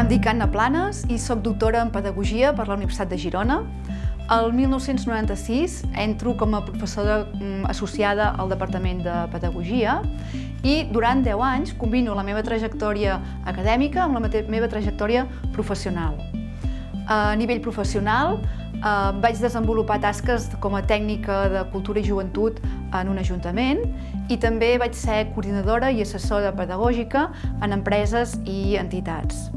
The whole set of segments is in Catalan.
Em dic Anna Planes i soc doctora en Pedagogia per la Universitat de Girona. El 1996 entro com a professora associada al Departament de Pedagogia i durant 10 anys combino la meva trajectòria acadèmica amb la meva trajectòria professional. A nivell professional vaig desenvolupar tasques com a tècnica de cultura i joventut en un ajuntament i també vaig ser coordinadora i assessora pedagògica en empreses i entitats.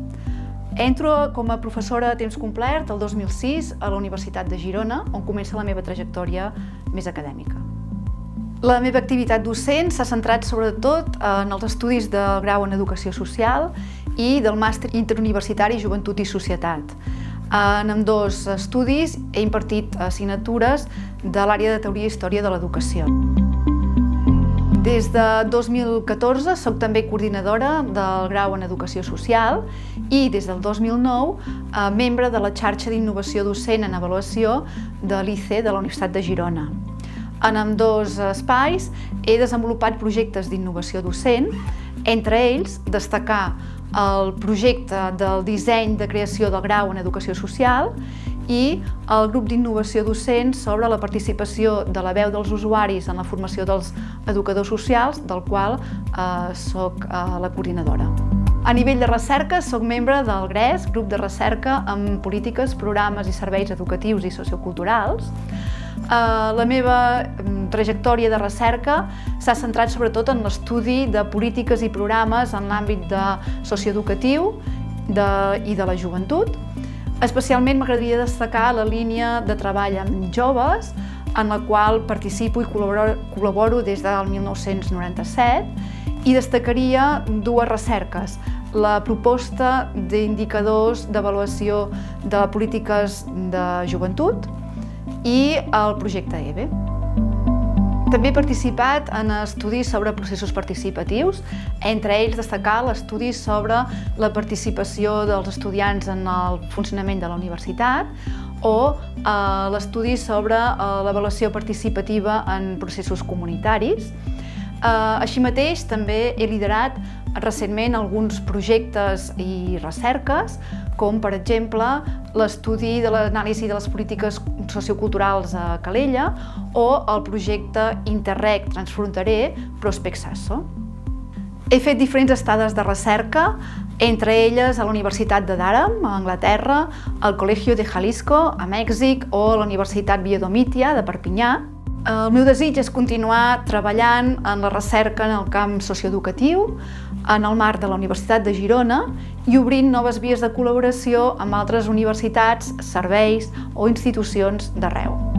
Entro com a professora a temps complet el 2006 a la Universitat de Girona, on comença la meva trajectòria més acadèmica. La meva activitat docent s'ha centrat sobretot en els estudis del grau en Educació Social i del màster interuniversitari Joventut i Societat. En ambdós estudis he impartit assignatures de l'àrea de Teoria i Història de l'Educació. Des de 2014 soc també coordinadora del grau en Educació Social i des del 2009 membre de la xarxa d'innovació docent en avaluació de l'ICE de la Universitat de Girona. En ambdós espais he desenvolupat projectes d'innovació docent, entre ells destacar el projecte del disseny de creació del grau en Educació Social i el grup d'innovació docent sobre la participació de la veu dels usuaris en la formació dels educadors socials, del qual soc la coordinadora. A nivell de recerca, soc membre del GRES, grup de recerca en polítiques, programes i serveis educatius i socioculturals. La meva trajectòria de recerca s'ha centrat sobretot en l'estudi de polítiques i programes en l'àmbit socioeducatiu i de la joventut. Especialment m'agradaria destacar la línia de treball amb joves, en la qual participo i col·laboro des del 1997 i destacaria dues recerques: la proposta d'indicadors d'avaluació de polítiques de joventut i el projecte EVE. També he participat en estudis sobre processos participatius, entre ells destacar l'estudi sobre la participació dels estudiants en el funcionament de la universitat o l'estudi sobre l'avaluació participativa en processos comunitaris. Així mateix, també he liderat recentment alguns projectes i recerques, com per exemple l'estudi de l'anàlisi de les polítiques socioculturals a Calella o el projecte Interreg transfronterer Prospect Sasso. He fet diferents estades de recerca, entre elles a la Universitat de Durham, a Anglaterra, al Colegio de Jalisco, a Mèxic, o a la Universitat Via Domitia de Perpinyà. El meu desig és continuar treballant en la recerca en el camp socioeducatiu, en el marc de la Universitat de Girona i obrint noves vies de col·laboració amb altres universitats, serveis o institucions d'arreu.